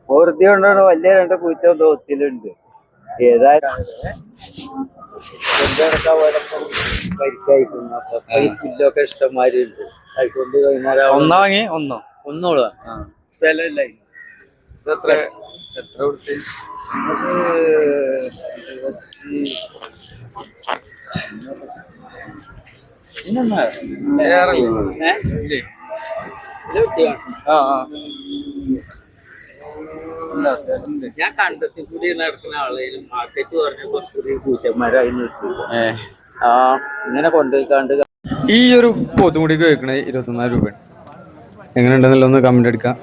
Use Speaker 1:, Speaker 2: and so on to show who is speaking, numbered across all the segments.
Speaker 1: മൂർത്തി കൊണ്ടാണ് വലിയ രണ്ട് പൂച്ച തോത്തിലുണ്ട്. ഏതായാലും പുല്ലൊക്കെ ഇഷ്ടംമാതിരി ഉണ്ട്. ആയിക്കൊണ്ട് വൈകുന്നേരം
Speaker 2: ഒന്നാ വാങ്ങി ഒന്നോ
Speaker 1: ഒന്നോളൂ സ്ഥലമില്ല.
Speaker 2: എത്ര എത്ര കൊടുത്ത്?
Speaker 1: ഞാൻ കണ്ടത്തിൽ കൂടി നടക്കുന്ന ആളേലും മാർക്കറ്റ് പറഞ്ഞ കുറച്ചുകൂടി പൂച്ചന്മാരായി നിർത്തില്ല. ഇങ്ങനെ കൊണ്ടുപോയിക്കാണ്ട്
Speaker 2: ഈ ഒരു പോത്തുമുടിക്ക് ചോദിക്കണേ 24,000 രൂപയാണ്. എങ്ങനെയുണ്ടെന്നുള്ള ഒന്ന് കമന്റ് അടിക്കാം.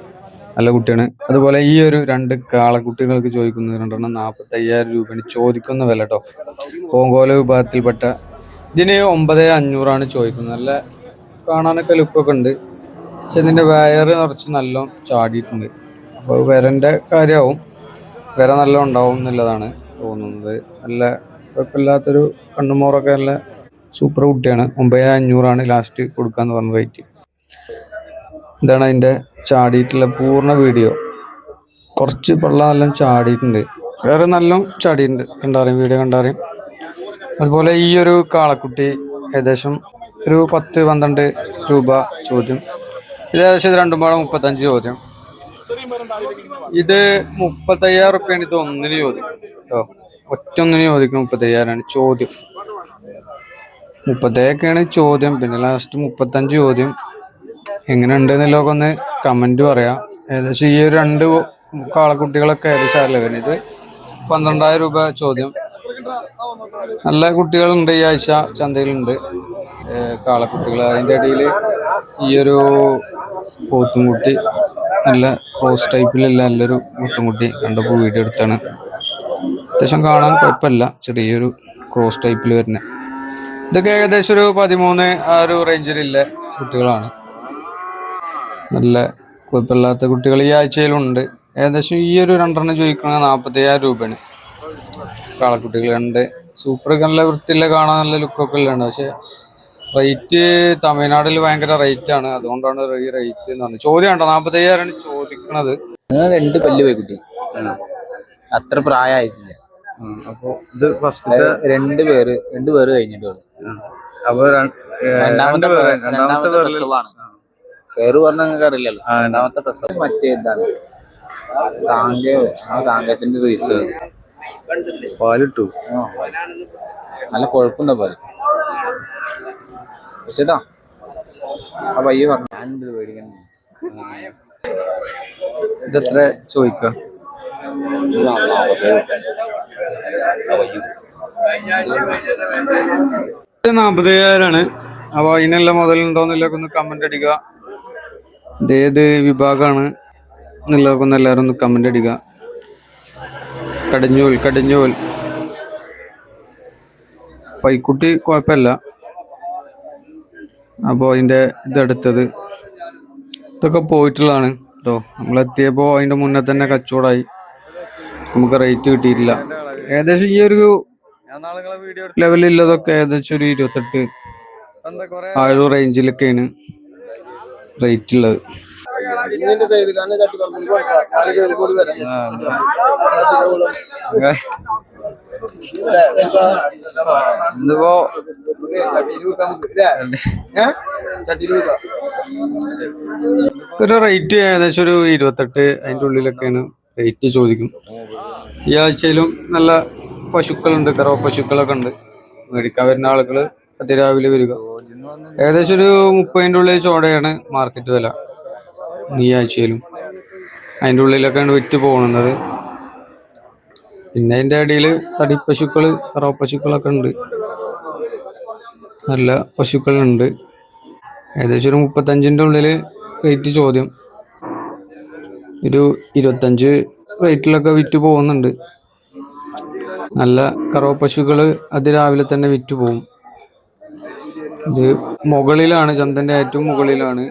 Speaker 2: നല്ല കുട്ടിയാണ്. അതുപോലെ ഈ ഒരു രണ്ട് കാളക്കുട്ടികൾക്ക് ചോദിക്കുന്നത് 2 45,000 രൂപയാണ് ചോദിക്കുന്ന വില കേട്ടോ. ഓങ്കോല വിഭാഗത്തിൽപ്പെട്ട ഇതിന് 9,500 ചോദിക്കുന്നത്. നല്ല കാണാനൊക്കെ ലുക്കൊക്കെ ഉണ്ട്. പക്ഷെ ഇതിന്റെ വയറ് നിറച്ച് നല്ല ചാടിയിട്ടുണ്ട്. അപ്പോൾ വിരന്റെ കാര്യമാവും. വിര നല്ല ഉണ്ടാവും എന്നുള്ളതാണ് തോന്നുന്നത്. നല്ല കുഴപ്പമില്ലാത്തൊരു കണ്ണുമോറൊക്കെ നല്ല സൂപ്പർ കുട്ടിയാണ്. 9,500 ലാസ്റ്റ് കൊടുക്കാന്ന് പറഞ്ഞ റേറ്റ്. ഇതാണ് അതിന്റെ ചാടിയിട്ടുള്ള പൂർണ്ണ വീഡിയോ. കുറച്ച് പള്ള നല്ല ചാടിയിട്ടുണ്ട്. വേറെ നല്ല ചാടിയിട്ടുണ്ട്. കണ്ടറിയും, വീഡിയോ കണ്ടറിയും. അതുപോലെ ഈ ഒരു കാളക്കുട്ടി ഏകദേശം ഒരു 10-12 രൂപ ചോദ്യം. ഇത് ഏകദേശം ഇത് രണ്ടും പാടെ 35 ചോദ്യം. ഇത് 35,000 റുപ്യാണ്. ഇത് ഒന്നിന് ചോദ്യം കേട്ടോ. ഒറ്റൊന്നിന് ചോദിക്കണം 35,000 ചോദ്യം. 37 ചോദ്യം. പിന്നെ ലാസ്റ്റ് 35 ചോദ്യം. എങ്ങനെ ഉണ്ട് എന്നുള്ളതൊക്കെ ഒന്ന് കമന്റ് പറയാം. ഏകദേശം ഈ ഒരു രണ്ട് കാളക്കുട്ടികളൊക്കെ ഏകദേശം ആരല്ലേ വരുന്നത്. ഇത് 12,000 രൂപ ചോദ്യം. നല്ല കുട്ടികളുണ്ട് ഈ ആഴ്ച ചന്തയിലുണ്ട് കാളക്കുട്ടികൾ. അതിൻ്റെ ഇടയിൽ ഈ ഒരു പോത്തുംകുട്ടി നല്ല ക്രോസ് ടൈപ്പിലുള്ള നല്ലൊരു പോത്തുംകുട്ടി കണ്ടപ്പോൾ വീഡിയോ എടുത്താണ്. അത്യാവശ്യം കാണാൻ കുഴപ്പമില്ല. ചെറിയൊരു ക്രോസ് ടൈപ്പിൽ വരുന്നത്. ഇതൊക്കെ ഏകദേശം ഒരു 13 ആ ഒരു റേഞ്ചിലുള്ള കുട്ടികളാണ്. നല്ല കുഴപ്പമില്ലാത്ത കുട്ടികൾ ഈ ആഴ്ചയിലുണ്ട്. ഏകദേശം ഈ ഒരു 2 ചോദിക്കുന്നത് 45,000 രൂപയാണ്. കാളക്കുട്ടികൾ രണ്ട് സൂപ്പർ നല്ല വൃത്തിയുള്ള കാണാൻ നല്ല ലുക്കൊക്കെ ഉള്ളതാണ്. പക്ഷെ റേറ്റ് തമിഴ്നാട്ടിൽ ഭയങ്കര റേറ്റ് ആണ്. അതുകൊണ്ടാണ് ഈ റേറ്റ് എന്ന് പറഞ്ഞത്. ചോദ്യം ഉണ്ടോ 45,000 ചോദിക്കുന്നത്.
Speaker 1: 2 പല്ല് പോയിക്കുട്ടി അത്ര പ്രായമായിട്ടില്ല.
Speaker 2: അപ്പൊ ഇത് ഫസ്റ്റ്
Speaker 1: 2 പേര് കഴിഞ്ഞിട്ടുള്ളൂ.
Speaker 2: അപ്പൊ
Speaker 1: രണ്ടാമത്തെ പ്രസവമാണ്. പേര് പറഞ്ഞ നിങ്ങൾക്ക് അറിയില്ലല്ലോ. രണ്ടാമത്തെ പ്രസവം മറ്റേ ഇതാണ് കാങ്കത്തിന്റെ റീസ്.
Speaker 2: പാലിട്ടു
Speaker 1: നല്ല കൊഴപ്പുണ്ടോ പാല്. പക്ഷേട്ടാ ആ പയ്യ പറഞ്ഞു ഞാനെന്ത് പേടിക്കണം.
Speaker 2: ഇതെത്ര ചോദിക്ക? 40,000. അപ്പൊ അതിനുള്ള മുതലുണ്ടോന്നില്ലൊക്കെ ഒന്ന് കമന്റ് അടിക്കുക. ഇതേത് വിഭാഗമാണ് എന്നുള്ളതൊക്കെ ഒന്ന് എല്ലാവരും ഒന്ന് കമന്റ് അടിക്കുക. കടിഞ്ഞൂൽ പൈക്കുട്ടി കുഴപ്പമില്ല. അപ്പോൾ അതിൻ്റെ ഇതെടുത്തത് ഇതൊക്കെ പോയിട്ടുള്ളതാണ് കേട്ടോ. നമ്മളെത്തിയപ്പോൾ അതിൻ്റെ മുന്നേ തന്നെ കച്ചവടമായി. നമുക്ക് റേറ്റ് കിട്ടിയിട്ടില്ല. ഏകദേശം ഈ ഒരു ലെവലില്ലതൊക്കെ ഏകദേശം ഒരു 28 ആ ഒരു റേഞ്ചിലൊക്കെയാണ് റേറ്റ് ഉള്ളത്. ഇന്നിപ്പോ ഒരു റേറ്റ് ഏകദേശം ഒരു 28 അതിൻ്റെ ഉള്ളിലൊക്കെയാണ് റേറ്റ് ചോദിക്കും. ഈ ആഴ്ചയിലും നല്ല പശുക്കളുണ്ട്. കറവ പശുക്കളൊക്കെ ഉണ്ട്. മേടിക്കാൻ വരുന്ന ആളുകൾ അതിരാവിലെ വരിക. ഏകദേശം ഒരു 30ന്റെ ഉള്ളിൽ ചോടയാണ് മാർക്കറ്റ് വില ഈ ആഴ്ചയിലും. അതിൻ്റെ ഉള്ളിലൊക്കെയാണ് വിറ്റ് പോകുന്നത്. പിന്നെ അതിൻ്റെ ഇടയിൽ തടിപ്പശുക്കൾ കറവ പശുക്കളൊക്കെ ഉണ്ട്. നല്ല പശുക്കളുണ്ട്. ഏകദേശം ഒരു 35ന്റെ ഉള്ളിൽ റേറ്റ് ചോദ്യം. ഒരു 25 റേറ്റിലൊക്കെ വിറ്റ് പോകുന്നുണ്ട്. നല്ല കറവ പശുക്കൾ അതിരാവിലെ തന്നെ വിറ്റ് പോകും. ഇത് മുകളിലാണ്, ചന്തൻ്റെ ഏറ്റവും മുകളിലാണ്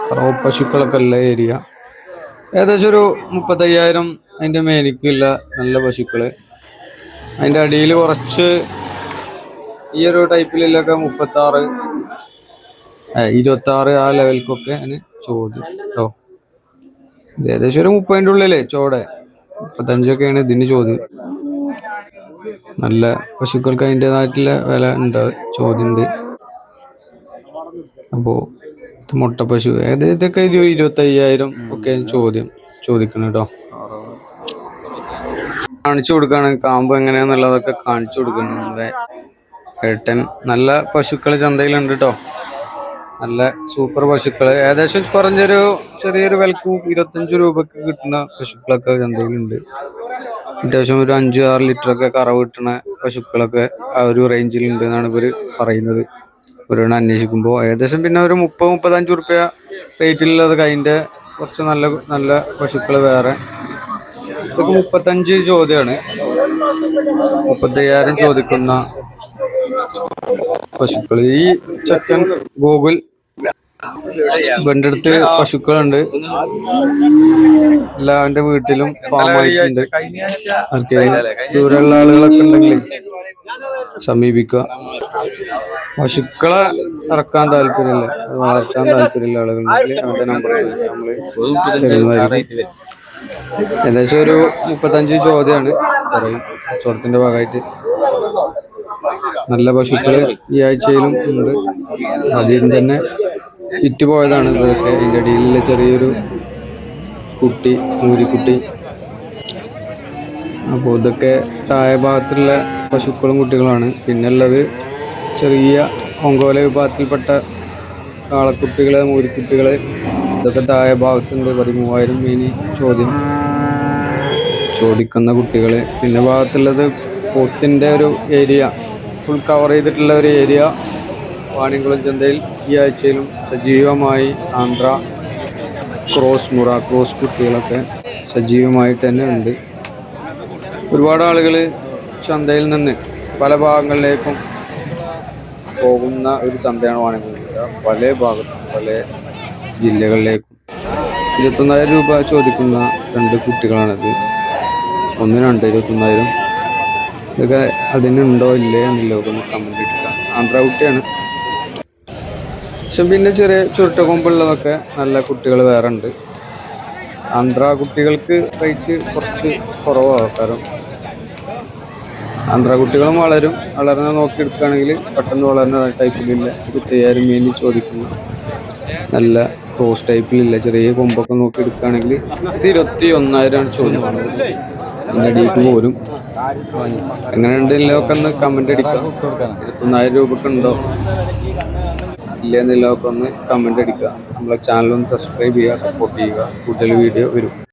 Speaker 2: കറവ പശുക്കളൊക്കെ ഉള്ള ഏരിയ. ഏകദേശം ഒരു 35,000 അതിൻ്റെ മേനിക്കില്ല നല്ല പശുക്കള്. അതിൻ്റെ അടിയിൽ കുറച്ച് ഈ ഒരു ടൈപ്പിലൊക്കെ 36 26 ആ ലെവൽക്കൊക്കെ അതിന് ചോദ്യം കേട്ടോ. ഇത് ഏകദേശം ഒരു 30ന്റെ ഉള്ളിലേ ചോടെ 35ഒക്കെയാണ് ഇതിന് ചോദ്യം. നല്ല പശുക്കൾക്ക് അതിൻ്റെതായിട്ടുള്ള വില ഉണ്ട്, ചോദ്യം ഉണ്ട്. അപ്പോ ഇത് മുട്ട പശു ഇതൊക്കെ 25,000 ഒക്കെ ചോദിക്കണം കേട്ടോ. കാണിച്ചു കൊടുക്കാണ് കാമ്പ് എങ്ങനെയാന്നുള്ളതൊക്കെ കാണിച്ചു കൊടുക്കണം. നമ്മുടെ ഏട്ടൻ നല്ല പശുക്കള് ചന്തയിലുണ്ട് കേട്ടോ. നല്ല സൂപ്പർ പശുക്കള് ഏകദേശം കുറഞ്ഞൊരു ചെറിയൊരു വിലക്കും 25 രൂപക്ക് കിട്ടുന്ന പശുക്കളൊക്കെ ചന്തയിലുണ്ട്. അത്യാവശ്യം ഒരു 5-6 ലിറ്ററൊക്കെ കറവ് കിട്ടുന്ന പശുക്കളൊക്കെ ആ ഒരു റേഞ്ചിലുണ്ട് എന്നാണ് ഇവര് പറയുന്നത്. ഇവരോട് അന്വേഷിക്കുമ്പോൾ ഏകദേശം പിന്നെ ഒരു 30-35 റുപ്യ റേറ്റിലുള്ളത് അതിൻ്റെ കുറച്ച് നല്ല നല്ല പശുക്കൾ വേറെ. ഇതൊക്കെ 35 ചോദ്യമാണ്. 35,000 ചോദിക്കുന്ന പശുക്കൾ. ഈ ചെക്കൻ ഗൂഗിൾ ഇവന്റെ അടുത്ത് പശുക്കളുണ്ട്. എല്ലാവന്റെ വീട്ടിലും ഫാം ആയിട്ടുണ്ട്. ദൂരെയുള്ള ആളുകളൊക്കെ ഉണ്ടെങ്കിൽ സമീപിക്കുക. പശുക്കളെ ഇറക്കാൻ താല്പര്യമില്ല, വളർത്താൻ താല്പര്യമില്ല ആളുകളുണ്ടെങ്കിൽ അവന്റെ നമ്പർ നമ്മള് തരുന്നതായിരിക്കും. ഏകദേശം ഒരു 35 ചോദ്യമാണ് പറയും കച്ചവടത്തിന്റെ ഭാഗമായിട്ട്. നല്ല പശുക്കള് ഈ ആഴ്ചയിലും ഉണ്ട്. ആദ്യം തന്നെ വിറ്റ് പോയതാണ് ഇതൊക്കെ. അതിൻ്റെ ഇടയിലുള്ള ചെറിയൊരു കുട്ടി, മൂരിക്കുട്ടി. അപ്പോൾ ഇതൊക്കെ താഴെ ഭാഗത്തുള്ള പശുക്കളും കുട്ടികളാണ്. പിന്നെ ഉള്ളത് ചെറിയ ഒങ്കോല വിഭാഗത്തിൽപ്പെട്ട കാളക്കുട്ടികള്, മൂരിക്കുട്ടികള്. ഇതൊക്കെ താഴെ ഭാഗത്തുണ്ട്. 13,000 മീനി ചോദിക്കുന്ന കുട്ടികള്. പിന്നെ ഭാഗത്തുള്ളത് പോത്തിന്റെ ഒരു ഏരിയ ഫുൾ കവർ ചെയ്തിട്ടുള്ള ഒരു ഏരിയ. വാണിയംകുളം ചന്തയിൽ ഈ ആഴ്ചയിലും സജീവമായി ആന്ധ്ര ക്രോസ് കുട്ടികളൊക്കെ സജീവമായിട്ട് തന്നെ ഉണ്ട്. ഒരുപാട് ആളുകൾ ചന്തയിൽ നിന്ന് പല ഭാഗങ്ങളിലേക്കും പോകുന്ന ഒരു ചന്തയാണ് വാണിയംകുളം ചന്ത. പല ഭാഗത്തും പല ജില്ലകളിലേക്കും. 21,000 രൂപ ചോദിക്കുന്ന 2 കുട്ടികളാണിത്. ഒന്നിനുണ്ട് 21,000. ഇതൊക്കെ അതിനുണ്ടോ ഇല്ലേ എന്നുള്ളതൊക്കെ ഒന്ന് കമന്റ് ഇടുക. ആന്ധ്ര കുട്ടിയാണ്. പക്ഷെ പിന്നെ ചെറിയ ചുരുട്ട കൊമ്പുള്ളതൊക്കെ നല്ല കുട്ടികൾ വേറെ ഉണ്ട്. ആന്ധ്ര കുട്ടികൾക്ക് റേറ്റ് കുറച്ച് കുറവാകും. കാരണം ആന്ധ്ര കുട്ടികളും വളർന്ന് നോക്കിയെടുക്കുകയാണെങ്കിൽ പെട്ടെന്ന് വളർന്ന ടൈപ്പിലില്ല 25,000 മീനി ചോദിക്കുന്നു. നല്ല ക്രോസ് ടൈപ്പിലില്ല ചെറിയ കൊമ്പൊക്കെ നോക്കിയെടുക്കുകയാണെങ്കിൽ 21,000 ചോദിക്കുന്നത്. പിന്നെ അടിയിട്ട് പോരും. എങ്ങനെ ഉണ്ടെങ്കിലൊക്കെ ഒന്ന് കമന്റ് അടിക്കുക. 21,000 രൂപക്ക് ഉണ്ടോ ഇല്ലെന്നില്ലൊക്കെ ഒന്ന് കമന്റ് അടിക്കുക. നമ്മളെ ചാനൽ ഒന്ന് സബ്സ്ക്രൈബ് ചെയ്യുക, സപ്പോർട്ട് ചെയ്യുക. കൂടുതൽ വീഡിയോ വരും.